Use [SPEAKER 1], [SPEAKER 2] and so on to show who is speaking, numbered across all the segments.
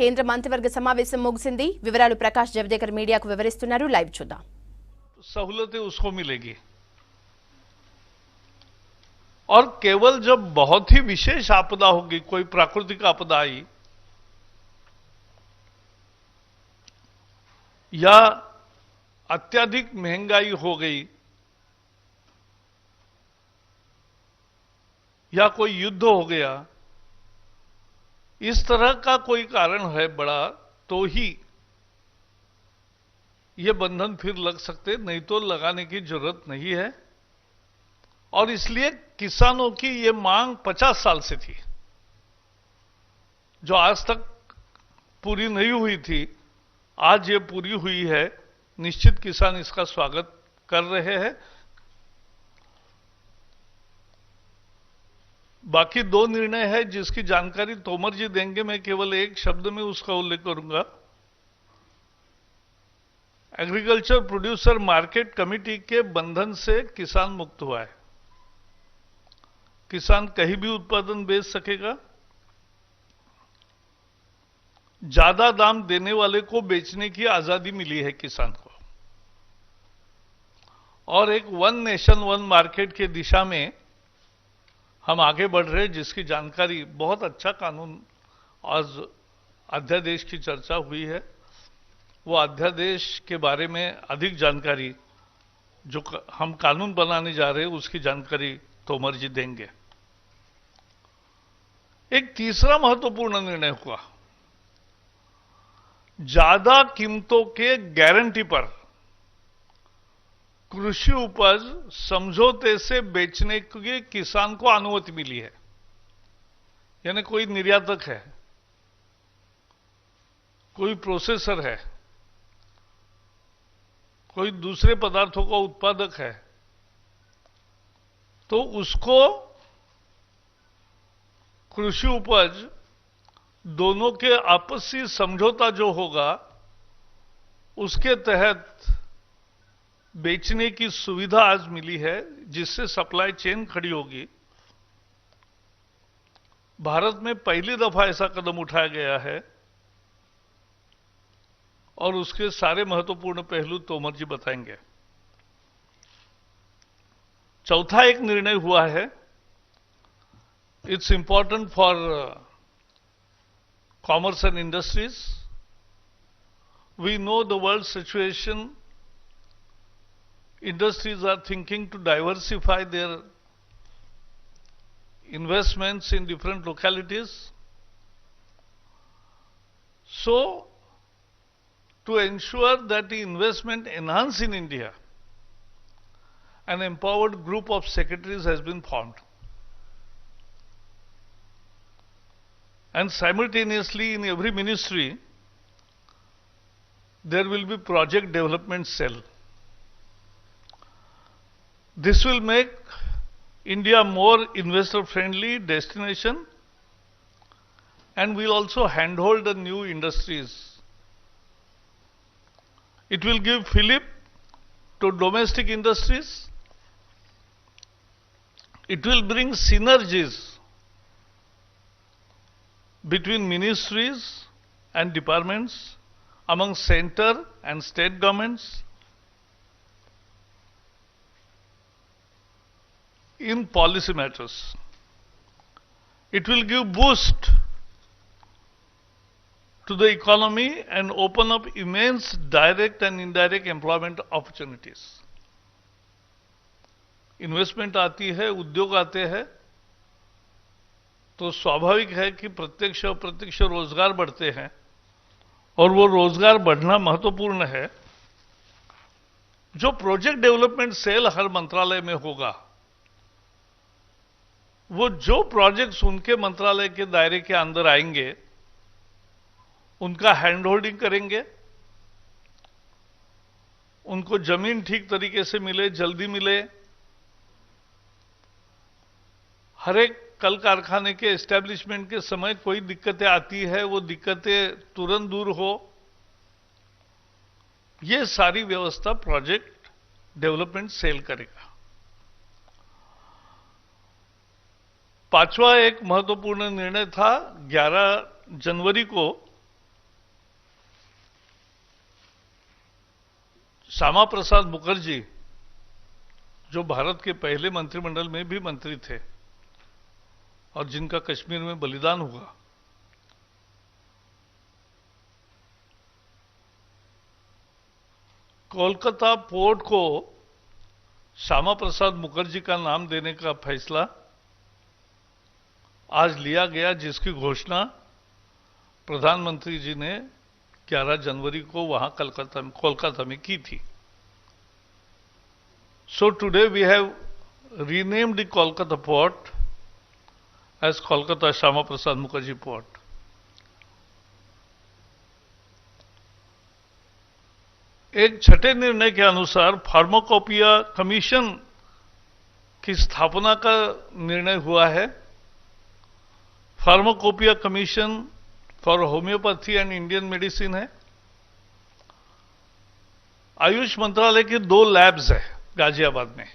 [SPEAKER 1] కేంద్ర మంత్రివర్గ సమావేశం ముగిసింది. వివరాలు ప్రకాష్ జవదేకర్ మీడియాకు వివరిస్తున్నారు. లైవ్ చూద్దాం.
[SPEAKER 2] सहूलतें उसको मिलेगी और केवल जब बहुत ही विशेष आपदा होगी, कोई प्राकृतिक आपदा आई या अत्यधिक महंगाई हो गई या कोई युद्ध हो गया, इस तरह का कोई कारण है बड़ा, तो ही ये बंधन फिर लग सकते, नहीं तो लगाने की जरूरत नहीं है। और इसलिए किसानों की ये मांग 50 साल से थी, जो आज तक पूरी नहीं हुई थी, आज ये पूरी हुई है। निश्चित किसान इसका स्वागत कर रहे हैं। बाकी दो निर्णय है जिसकी जानकारी तोमर जी देंगे, मैं केवल एक शब्द में उसका उल्लेख करूंगा। एग्रीकल्चर प्रोड्यूसर मार्केट कमेटी के बंधन से किसान मुक्त हुआ है। किसान कहीं भी उत्पादन बेच सकेगा, ज्यादा दाम देने वाले को बेचने की आजादी मिली है किसान को, और एक वन नेशन वन मार्केट की दिशा में हम आगे बढ़ रहे हैं, जिसकी जानकारी बहुत अच्छा कानून आज अध्यादेश की चर्चा हुई है। वो अध्यादेश के बारे में अधिक जानकारी जो हम कानून बनाने जा रहे हैं उसकी जानकारी तोमर जी देंगे। एक तीसरा महत्वपूर्ण निर्णय हुआ, ज्यादा कीमतों के गारंटी पर कृषि उपज समझौते से बेचने की किसान को अनुमति मिली है। यानी कोई निर्यातक है, कोई प्रोसेसर है, कोई दूसरे पदार्थों का उत्पादक है, तो उसको कृषि उपज दोनों के आपसी समझौता जो होगा उसके तहत बेचने की सुविधा आज मिली है, जिससे सप्लाई चेन खड़ी होगी। भारत में पहली दफा ऐसा कदम उठाया गया है और उसके सारे महत्वपूर्ण पहलू तोमर जी बताएंगे। चौथा एक निर्णय हुआ है, it's important for commerce and industries. We know the world situation, industries are thinking to diversify their investments in different localities. So, to ensure that the investment enhance in India, an empowered group of secretaries has been formed. And simultaneously in every ministry, there will be project development cell. This will make India more investor-friendly destination and will also handhold the new industries. It will give fillip to domestic industries. It will bring synergies between ministries and departments, among center and state governments, in policy matters. It will give boost to the economy and open up immense direct and indirect employment opportunities. Investment आती है, उद्योग आते हैं, तो स्वाभाविक है कि प्रत्यक्ष अप्रत्यक्ष रोजगार बढ़ते हैं, और वो रोजगार बढ़ना महत्वपूर्ण है। जो प्रोजेक्ट डेवलपमेंट सेल हर मंत्रालय में होगा, वो जो प्रोजेक्ट्स उनके मंत्रालय के दायरे के अंदर आएंगे उनका हैंड होल्डिंग करेंगे, उनको जमीन ठीक तरीके से मिले, जल्दी मिले, हर एक कल कारखाने के एस्टैब्लिशमेंट के समय कोई दिक्कतें आती है, वो दिक्कतें तुरंत दूर हो, ये सारी व्यवस्था प्रोजेक्ट डेवलपमेंट सेल करेगा। पांचवा एक महत्वपूर्ण निर्णय था, 11 जनवरी को श्यामा प्रसाद मुखर्जी जो भारत के पहले मंत्रिमंडल में भी मंत्री थे और जिनका कश्मीर में बलिदान हुआ, कोलकाता पोर्ट को श्यामा प्रसाद मुखर्जी का नाम देने का फैसला आज लिया गया, जिसकी घोषणा प्रधानमंत्री जी ने 11 जनवरी को वहां कोलकाता में की थी। So today we have renamed the Kolkata port as Kolkata Shyama Prasad Mukherjee Port. एक छठे निर्णय के अनुसार फार्माकोपिया कमीशन की स्थापना का निर्णय हुआ है। Pharmacopoeia commission for homeopathy and Indian medicine है। आयुष मंत्रालय की 2 लैब्स है गाजियाबाद में।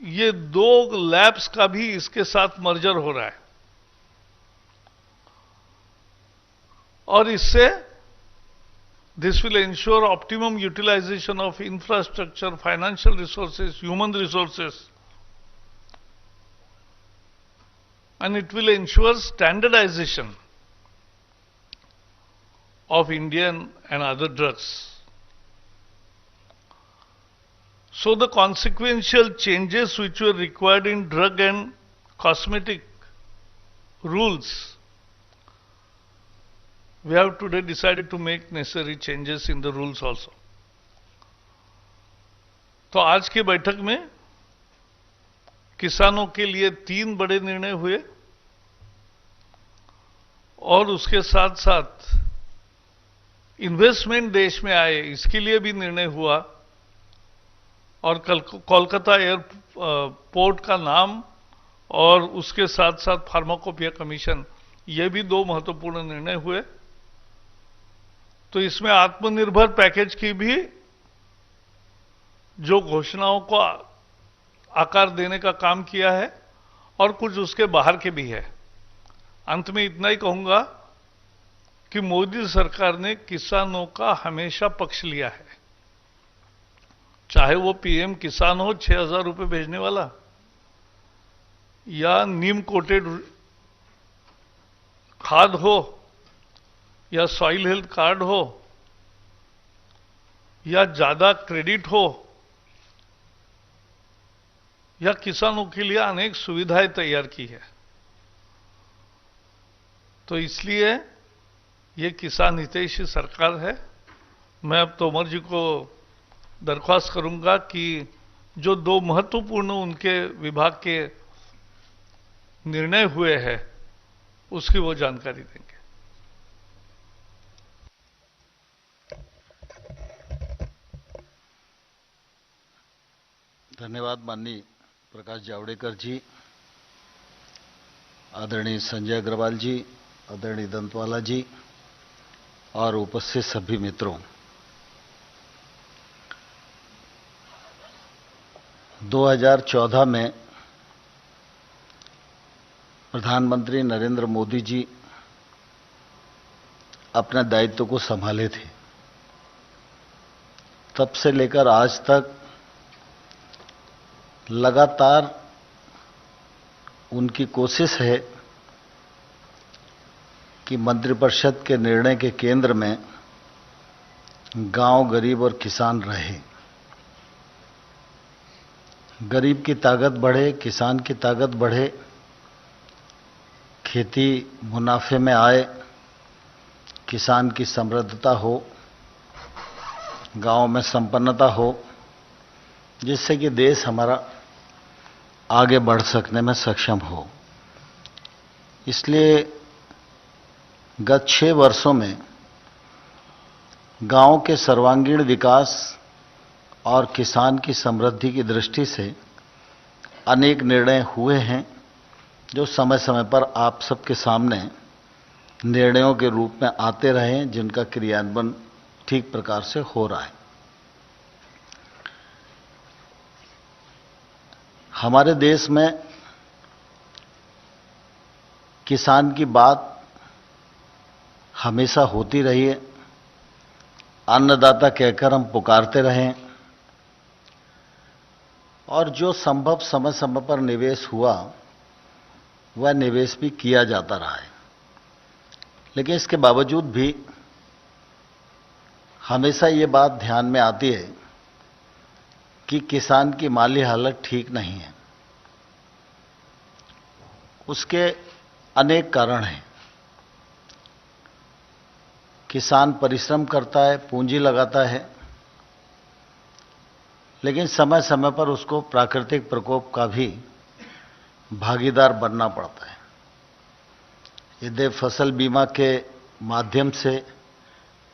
[SPEAKER 2] ये 2 लैब्स का भी इसके साथ मर्जर हो रहा है और इससे this will ensure optimum utilisation of infrastructure, financial resources, human resources, and it will ensure standardization of Indian and other drugs. So the consequential changes which were required in drug and cosmetic rules, we have today decided to make necessary changes in the rules also. तो आज की बैठक में किसानों के लिए 3 बड़े निर्णय हुए और उसके साथ साथ इन्वेस्टमेंट देश में आए, इसके लिए भी निर्णय हुआ और कोलकाता एयरपोर्ट का नाम और उसके साथ साथ फार्माकोपिया कमीशन, ये भी 2 महत्वपूर्ण निर्णय हुए। तो इसमें आत्मनिर्भर पैकेज की भी जो घोषणाओं को आकार देने का काम किया है और कुछ उसके बाहर के भी है। अंत में इतना ही कहूंगा कि मोदी सरकार ने किसानों का हमेशा पक्ष लिया है, चाहे वो पीएम किसान हो 6,000 रुपए भेजने वाला, या नीम कोटेड खाद हो, या सॉइल हेल्थ कार्ड हो, या ज्यादा क्रेडिट हो, या किसानों के लिए अनेक सुविधाएं तैयार की है। तो इसलिए ये किसान हितैषी सरकार है। मैं अब तोमर जी को दरख्वास्त करूंगा कि जो 2 महत्वपूर्ण उनके विभाग के निर्णय हुए हैं उसकी वो जानकारी देंगे।
[SPEAKER 3] धन्यवाद माननीय प्रकाश जावड़ेकर जी, आदरणीय संजय अग्रवाल जी, आदरणीय दंतवाला जी और उपस्थित सभी मित्रों। 2014 में प्रधानमंत्री नरेंद्र मोदी जी अपने दायित्व को संभाले थे। तब से लेकर आज तक लगातार उनकी कोशिश है कि मंत्रिपरिषद के निर्णय के केंद्र में गांव, गरीब और किसान रहे। गरीब की ताकत बढ़े, किसान की ताकत बढ़े, खेती मुनाफे में आए, किसान की समृद्धता हो, गांव में संपन्नता हो, जिससे कि देश हमारा आगे बढ़ सकने में सक्षम हो। इसलिए गत 6 वर्षों में गांव के सर्वांगीण विकास और किसान की समृद्धि की दृष्टि से अनेक निर्णय हुए हैं, जो समय समय पर आप सबके सामने निर्णयों के रूप में आते रहे हैं, जिनका क्रियान्वयन ठीक प्रकार से हो रहा है। हमारे देश में किसान की बात हमेशा होती रही है। अन्नदाता कहकर हम पुकारते रहें और जो संभव समय समय पर निवेश हुआ वह निवेश भी किया जाता रहा है। लेकिन इसके बावजूद भी हमेशा ये बात ध्यान में आती है कि किसान की माली हालत ठीक नहीं है। उसके अनेक कारण हैं। किसान परिश्रम करता है, पूंजी लगाता है, लेकिन समय समय पर उसको प्राकृतिक प्रकोप का भी भागीदार बनना पड़ता है। यदि फसल बीमा के माध्यम से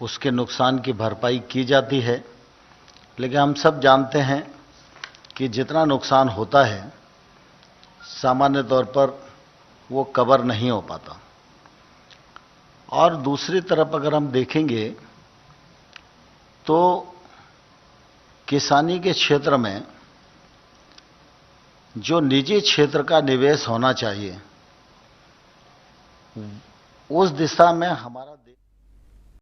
[SPEAKER 3] उसके नुकसान की भरपाई की जाती है, लेकिन हम सब जानते हैं कि जितना नुकसान होता है सामान्य तौर पर वो कवर नहीं हो पाता। और दूसरी तरफ अगर हम देखेंगे तो किसानी के क्षेत्र में जो निजी क्षेत्र का निवेश होना चाहिए उस दिशा में हमारा